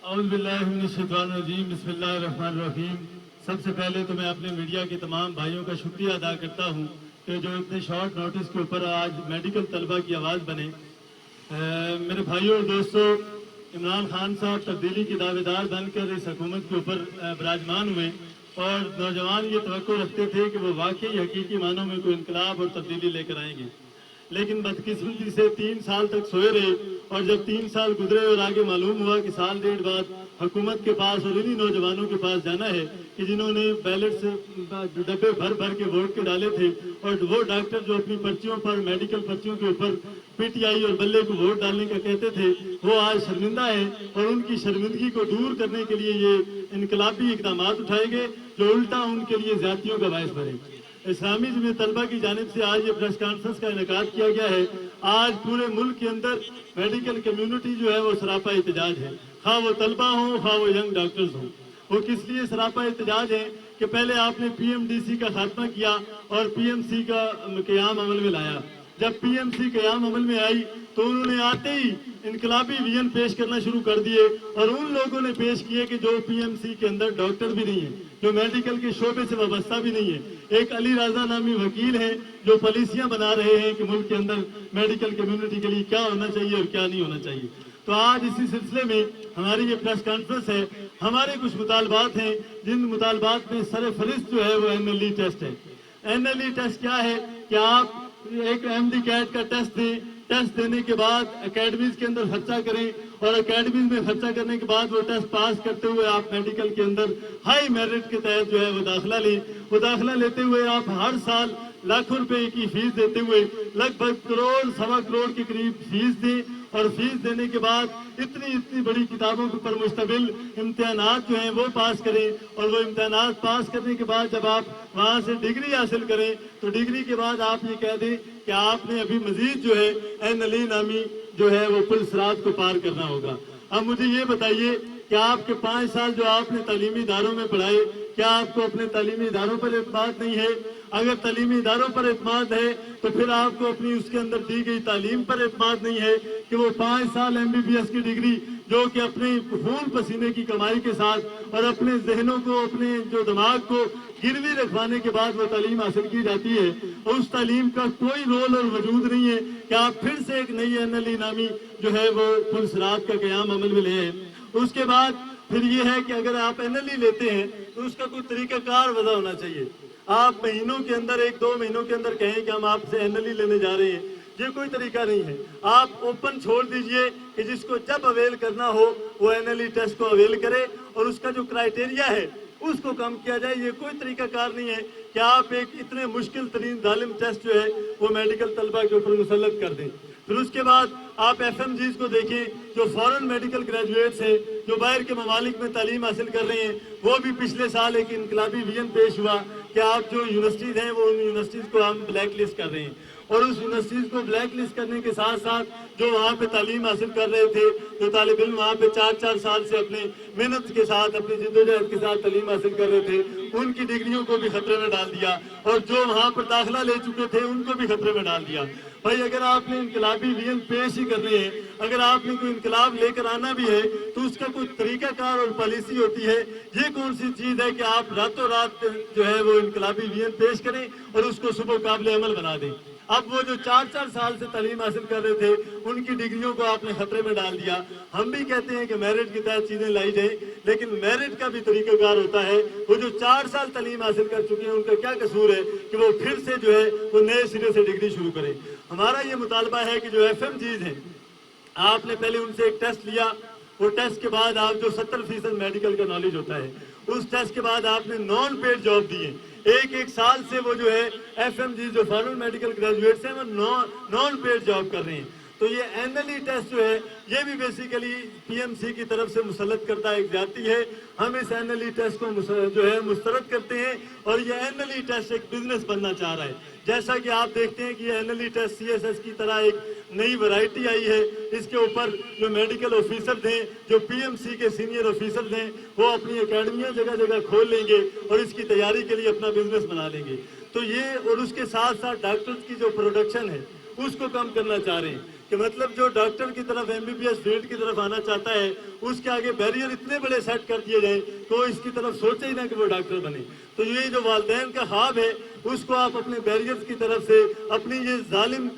اعوذ باللہ من الشیطان الرجیم بسم اللہ الرحمن الرحیم۔ سب سے پہلے تو میں اپنے میڈیا کے تمام بھائیوں کا شکریہ ادا کرتا ہوں کہ جو اتنے شارٹ نوٹس کے اوپر آج میڈیکل طلبہ کی آواز بنے۔ میرے بھائیوں اور دوستوں، عمران خان صاحب تبدیلی کے دعوے دار بن کر اس حکومت کے اوپر براجمان ہوئے اور نوجوان یہ توقع رکھتے تھے کہ وہ واقعی حقیقی معنوں میں کوئی انقلاب اور تبدیلی لے کر آئیں گے، لیکن بدقسمتی سے 3 سال تک سوئے رہے، اور جب 3 سال گزرے اور آگے معلوم ہوا کہ 1.5 سال بعد حکومت کے پاس اور انہی نوجوانوں کے پاس جانا ہے کہ جنہوں نے بیلٹ سے ڈبے بھر بھر کے ووٹ کے ڈالے تھے، اور وہ ڈاکٹر جو اپنی پرچیوں پر میڈیکل پرچیوں کے اوپر پی ٹی آئی اور بلے کو ووٹ ڈالنے کا کہتے تھے، وہ آج شرمندہ ہیں اور ان کی شرمندگی کو دور کرنے کے لیے یہ انقلابی اقدامات اٹھائے گئے جو الٹا ان کے لیے زیادتیوں کا باعث بنے۔ اسلامی جمعیت طلبہ کی جانب سے آج یہ پریس کانفرنس کا انعقاد کیا گیا ہے۔ آج پورے ملک کے اندر میڈیکل کمیونٹی جو ہے وہ سراپا احتجاج ہے، خواہ وہ طلبہ ہوں خواہ وہ ینگ ڈاکٹرز ہوں۔ وہ کس لیے سراپا احتجاج ہے کہ پہلے آپ نے پی ایم ڈی سی کا خاتمہ کیا اور پی ایم سی کا قیام عمل میں لایا۔ جب پی ایم سی قیام عمل میں آئی تو انہوں نے آتے ہی انقلابی ویژن پیش کرنا شروع کر دیے، اور ان لوگوں نے پیش کیے کہ جو پی ایم سی کے اندر ڈاکٹر بھی نہیں ہیں، جو میڈیکل کے شعبے سے وابستہ بھی نہیں ہے۔ ایک علی رضا نامی وکیل ہیں جو پالیسیاں بنا رہے ہیں کہ ملک کے اندر میڈیکل کمیونٹی کے لیے کیا ہونا چاہیے اور کیا نہیں ہونا چاہیے۔ تو آج اسی سلسلے میں ہماری یہ پریس کانفرنس ہے۔ ہمارے کچھ مطالبات ہیں جن مطالبات میں سر فہرست جو ہے وہ این ایل ای ٹیسٹ ہے۔ این ایل ای ٹیسٹ کیا ہے کہ آپ ایک ایم ڈی کیٹ کا ٹیسٹ دیں، ٹیسٹ دینے کے بعد اکیڈمیز کے اندر خرچہ کریں، اور اکیڈمیز میں خرچہ کرنے کے بعد وہ ٹیسٹ پاس کرتے ہوئے آپ میڈیکل کے اندر ہائی میرٹ کے تحت جو ہے وہ داخلہ لیں۔ وہ داخلہ لیتے ہوئے آپ ہر سال لاکھوں روپے کی فیس دیتے ہوئے لگ بھگ 1.25 کروڑ کے قریب فیس دیں، اور فیس دینے کے بعد اتنی بڑی کتابوں کے اوپر مشتمل امتحانات جو ہیں وہ پاس کریں، اور وہ امتحانات پاس کرنے کے بعد جب آپ وہاں سے ڈگری حاصل کریں تو ڈگری کے بعد آپ یہ کہہ دیں کہ آپ نے ابھی مزید جو ہے این ایل ای نامی جو ہے وہ پل صراط کو پار کرنا ہوگا۔ اب مجھے یہ بتائیے کہ آپ کے 5 سال جو آپ نے تعلیمی اداروں میں پڑھائے، کیا آپ کو اپنے تعلیمی اداروں پر اعتماد نہیں ہے؟ اگر تعلیمی اداروں پر اعتماد ہے تو پھر آپ کو اپنی اس کے اندر دی گئی تعلیم پر اعتماد نہیں ہے کہ وہ 5 سال ایم بی بی ایس کی ڈگری جو کہ اپنے خون پسینے کی کمائی کے ساتھ اور اپنے ذہنوں کو، اپنے جو دماغ کو گروی رکھوانے کے بعد وہ تعلیم حاصل کی جاتی ہے، اس تعلیم کا کوئی رول اور وجود نہیں ہے کہ آپ پھر سے ایک نئی این ایل ای نامی جو ہے وہ پل صراط کا قیام عمل میں لے آئے۔ اس کے بعد پھر یہ ہے کہ اگر آپ این ایل ای لیتے ہیں تو اس کا کوئی طریقہ کار وضع ہونا چاہیے۔ آپ مہینوں کے اندر 1-2 مہینوں کے اندر کہیں کہ ہم آپ سے این ایل ای لینے جا رہے ہیں، یہ کوئی طریقہ نہیں ہے۔ آپ اوپن چھوڑ دیجئے کہ جس کو جب اویل کرنا ہو وہ این ایل ای ٹیسٹ کو اویل کرے، اور اس کا جو کرائیٹیریا ہے اس کو کم کیا جائے۔ یہ کوئی طریقہ کار نہیں ہے کہ آپ ایک اتنے مشکل ترین ظالم ٹیسٹ جو ہے وہ میڈیکل طلبہ کے اوپر مسلط کر دیں۔ پھر اس کے بعد آپ ایف ایم جیز کو دیکھیں جو فورن میڈیکل گریجویٹس ہیں، جو باہر کے ممالک میں تعلیم حاصل کر رہے ہیں، وہ بھی پچھلے سال ایک انقلابی ویژن پیش ہوا کہ آپ جو یونیورسٹیز ہیں وہ ان یونیورسٹیز کو ہم بلیک لسٹ کر رہے ہیں، اور اس یونیورسٹیز کو بلیک لسٹ کرنے کے ساتھ ساتھ جو وہاں پہ تعلیم حاصل کر رہے تھے، جو طالب علم وہاں پہ 4 سال سے اپنے محنت کے ساتھ، اپنی جدوجہد کے ساتھ تعلیم حاصل کر رہے تھے، ان کی ڈگریوں کو بھی خطرے میں ڈال دیا، اور جو وہاں پر داخلہ لے چکے تھے ان کو بھی خطرے میں ڈال دیا۔ بھائی اگر آپ نے انقلابی ویژن پیش ہی کر رہے ہیں، اگر آپ نے کوئی انقلاب لے کر آنا بھی ہے تو اس کا کوئی طریقہ کار اور پالیسی ہوتی ہے۔ یہ کون سی چیز ہے کہ آپ راتوں رات جو ہے وہ انقلابی ویژن پیش کریں اور اس کو صبح قابل عمل بنا دیں؟ اب وہ جو 4 سال سے تعلیم حاصل کر رہے تھے ان کی ڈگریوں کو آپ نے خطرے میں ڈال دیا۔ ہم بھی کہتے ہیں کہ میرٹ کے تحت چیزیں لائی جائیں، لیکن میرٹ کا بھی طریقہ کار ہوتا ہے۔ وہ جو 4 سال تعلیم حاصل کر چکے ہیں ان کا کیا قصور ہے کہ وہ پھر سے جو ہے وہ نئے سرے سے ڈگری شروع کریں؟ ہمارا یہ مطالبہ ہے کہ جو ایف ایم جیز ہیں، آپ نے پہلے ان سے ایک ٹیسٹ لیا، وہ ٹیسٹ کے بعد آپ جو 70% میڈیکل کا نالج ہوتا ہے، اس ٹیسٹ کے بعد آپ نے نان پیڈ جاب دی ہے۔ ایک سال سے وہ جو ہے ایف ایم جی جو فارورڈ میڈیکل گریجویٹس ہیں وہ نان پیڈ جاب کر رہے ہیں۔ تو یہ این ایل ای ٹیسٹ جو ہے یہ بھی بیسیکلی پی ایم سی کی طرف سے مسلط کرتا ایک جاتی ہے۔ ہم اس این ایل ای ٹیسٹ کو جو ہے مسترد کرتے ہیں، اور یہ این ایل ای ٹیسٹ ایک بزنس بننا چاہ رہا ہے۔ جیسا کہ آپ دیکھتے ہیں کہ یہ N L E test C S S کی طرح ایک نئی ورائٹی آئی ہے، اس کے اوپر جو میڈیکل آفیسرز ہیں، جو پی ایم سی کے سینئر آفیسرز ہیں، وہ اپنی اکیڈمیاں جگہ جگہ کھول لیں گے اور اس کی تیاری کے لیے اپنا بزنس بنا لیں گے۔ تو یہ، اور اس کے ساتھ ساتھ ڈاکٹرز کی جو پروڈکشن ہے اس کو کم کرنا چاہ رہے ہیں۔ کہ مطلب جو ڈاکٹر کی طرف MBBS فیلڈ کی طرف آنا چاہتا ہے اس کے آگے بیریئر اتنے بڑے سیٹ کر دیے جائیں کہ وہ اس کی طرف سوچے ہی نہ کہ وہ ڈاکٹر بنے. تو یہ جو والدین کا خواب ہے اس کو آپ اپنے بیریئر کی طرف سے, اپنی یہ ظالم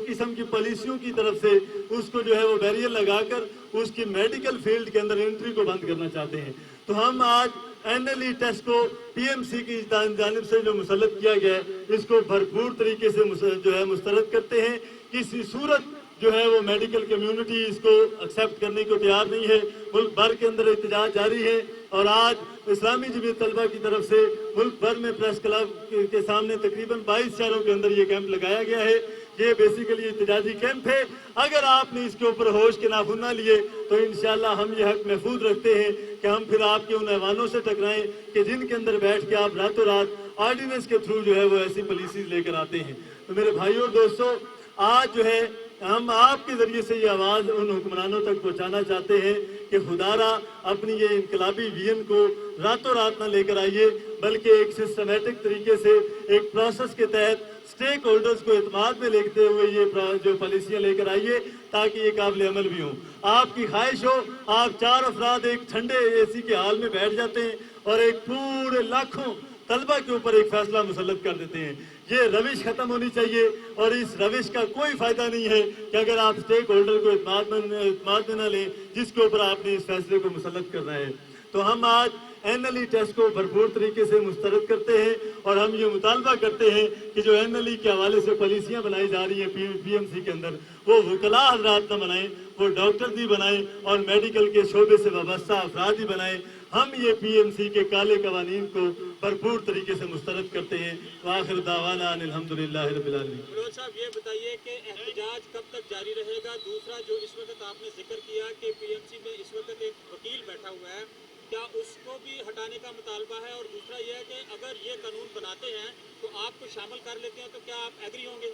قسم کی پالیسیوں کی طرف سے اس کو جو ہے وہ بیریئر لگا کر اس کی میڈیکل فیلڈ کے اندر انٹری کو بند کرنا چاہتے ہیں. تو ہم آج NLE ٹیسٹ کو PMC کی جانب سے جو مسلط کیا گیا ہے اس کو بھرپور طریقے سے جو ہے مسترد کرتے ہیں. کسی صورت جو ہے وہ میڈیکل کمیونٹی اس کو ایکسیپٹ کرنے کو تیار نہیں ہے. ملک بھر کے اندر احتجاج جاری ہے اور آج اسلامی جمعیت طلبہ کی طرف سے ملک بھر میں پریس کلب کے سامنے تقریباً 22 شہروں کے اندر یہ کیمپ لگایا گیا ہے. یہ بیسیکلی احتجاجی کیمپ ہے. اگر آپ نے اس کے اوپر ہوش کے ناخن نہ لیے تو انشاءاللہ ہم یہ حق محفوظ رکھتے ہیں کہ ہم پھر آپ کے ان ایوانوں سے ٹکرائیں کہ جن کے اندر بیٹھ کے آپ راتوں رات آرڈیننس کے تھرو جو ہے وہ ایسی پالیسیز لے کر آتے ہیں. تو میرے بھائیوں اور دوستوں, آج جو ہے ہم آپ کے ذریعے سے یہ آواز ان حکمرانوں تک پہنچانا چاہتے ہیں کہ خدا را اپنی یہ انقلابی ویژن کو راتوں رات نہ لے کر آئیے, بلکہ ایک سسٹمیٹک طریقے سے ایک پروسیس کے تحت سٹیک ہولڈرز کو اعتماد میں لیتے ہوئے یہ جو پالیسیاں لے کر آئیے تاکہ یہ قابل عمل بھی ہوں. آپ کی خواہش ہو, آپ 4 افراد ایک ٹھنڈے AC کے حال میں بیٹھ جاتے ہیں اور ایک پورے لاکھوں طلبہ کے اوپر ایک فیصلہ مسلط کر دیتے ہیں. یہ روش ختم ہونی چاہیے اور اس روش کا کوئی فائدہ نہیں ہے کہ اگر آپ سٹیک ہولڈر کو اعتماد میں نہ لیں جس کے اوپر آپ نے اس فیصلے کو مسلط کرنا ہے. تو ہم آج NLE ٹیسٹ کو بھرپور طریقے سے مسترد کرتے ہیں اور ہم یہ مطالبہ کرتے ہیں کہ جو NLE کے حوالے سے پالیسیاں بنائی جا رہی ہیں PMC کے اندر وہ وکلاء حضرات نہ بنائیں, وہ ڈاکٹر بھی بنائیں اور میڈیکل کے شعبے سے وابستہ افراد ہی بنائیں. ہم یہ PMC کے کالے قوانین کو بھرپور طریقے سے مسترد کرتے ہیں. وآخر دعوانا ان الحمدللہ رب العالمین. فیروز صاحب یہ بتائیے کہ احتجاج کب تک جاری رہے گا؟ دوسرا جو اس وقت آپ نے ذکر کیا کہ PMC میں اس وقت ایک وکیل بیٹھا ہوا ہے, کیا اس کو بھی ہٹانے کا مطالبہ ہے؟ اور دوسرا یہ ہے کہ اگر یہ قانون بناتے ہیں تو آپ کو شامل کر لیتے ہیں تو کیا آپ ایگری ہوں گے؟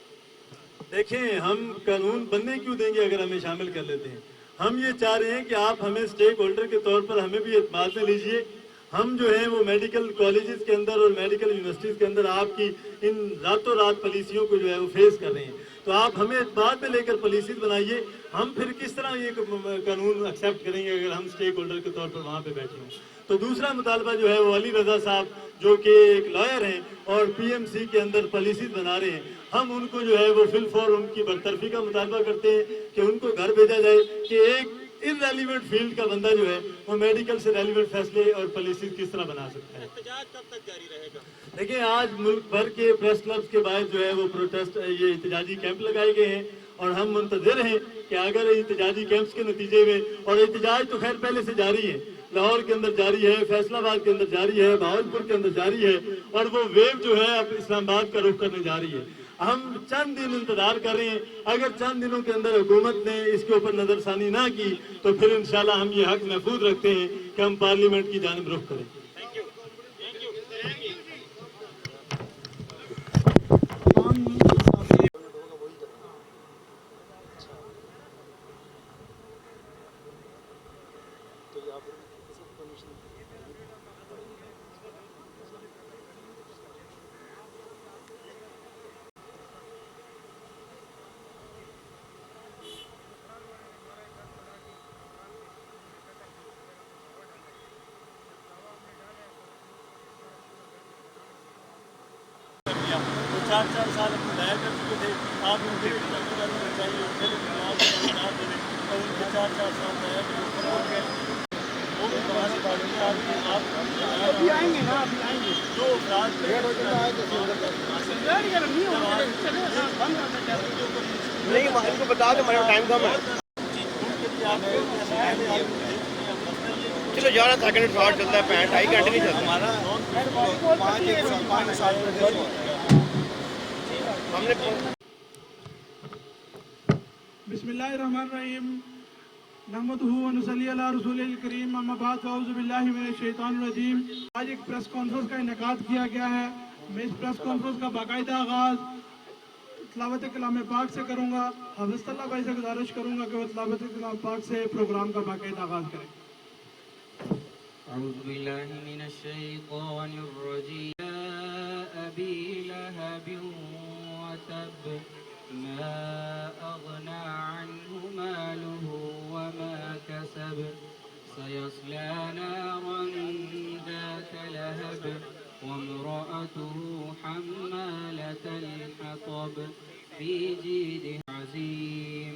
دیکھیں, ہم قانون بننے کیوں دیں گے اگر ہمیں شامل کر لیتے ہیں؟ ہم یہ چاہ رہے ہیں کہ آپ ہمیں سٹیک ہولڈر کے طور پر ہمیں بھی اعتماد میں لیجئے. ہم جو ہیں وہ میڈیکل کالجز کے اندر اور میڈیکل یونیورسٹیز کے اندر آپ کی ان راتوں رات پالیسیوں کو جو ہے وہ فیس کر رہے ہیں. تو آپ ہمیں اعتماد میں لے کر پالیسیز بنائیے. ہم پھر کس طرح یہ قانون ایکسیپٹ کریں گے اگر ہم سٹیک ہولڈر کے طور پر وہاں پہ بیٹھے ہوں؟ تو دوسرا مطالبہ جو ہے وہ علی رضا صاحب جو کہ ایک لائر ہیں اور PMC کے اندر پالیسیز بنا رہے ہیں, ہم ان کو جو ہے وہ فل فور ان کی برطرفی کا مطالبہ کرتے ہیں کہ ان کو گھر بھیجا جائے کہ ایک irrelevant فیلڈ کا بندہ جو ہے وہ میڈیکل سے ریلیونٹ فیصلے اور پالیسیز کس طرح بنا سکتا ہے. احتجاج کب تک جاری رہے گا؟ دیکھیں, آج ملک بھر کے پریس کلبز کے باہر جو ہے وہ پروٹیسٹ یہ احتجاجی کیمپ لگائے گئے ہیں اور ہم منتظر ہیں کہ اگر احتجاجی کیمپس کے نتیجے میں, اور احتجاج تو خیر پہلے سے جاری ہے, لاہور کے اندر جاری ہے, فیصل آباد کے اندر جاری ہے, بہاولپور کے اندر جاری ہے اور وہ ویو جو ہے اب اسلام آباد کا رخ کرنے جا رہی ہے. ہم چند دن انتظار کر رہے ہیں. اگر چند دنوں کے اندر حکومت نے اس کے اوپر نظر ثانی نہ کی تو پھر انشاءاللہ ہم یہ حق محفوظ رکھتے ہیں کہ ہم پارلیمنٹ کی جانب رخ کریں. وہ 4 سال ہم ضائع کر چکے تھے. آپ ان کے چاہیے اور ان کے 4 سال ضائع وہ بھی ہماری بات ابھی آئیں گے نا, ابھی آئیں گے جو افراد نہیں, ان کو بتا دیں ہمارا ٹائم کم ہے. چلو 11 سیکنڈ شارٹ چلتا ہے, 2.5 گھنٹے نہیں چلتا ہمارا. ہم نے بسم اللہ الرحمن الرحیم نحمدہ و نصلی علی رسول الکریم اما بعد فاعوذ باللہ من الشیطان الرجیم. آج ایک پریس کانفرنس کا انعقاد کیا گیا ہے. میں اس پریس کانفرنس کا باقاعدہ آغاز تلاوت کلام پاک سے کروں گا. حافظ اللہ بھائی سے گزارش کروں گا کہ وہ تلاوت کلام پاک سے پروگرام کا باقاعدہ آغاز کریں. اعوذ باللہ من الشیطان الرجیم ابی لہب وتب ما أغنى عنه ماله وما كسب سيصلى نارا ذات لهب وامرأته حمالة الحطب في جيدها عزيم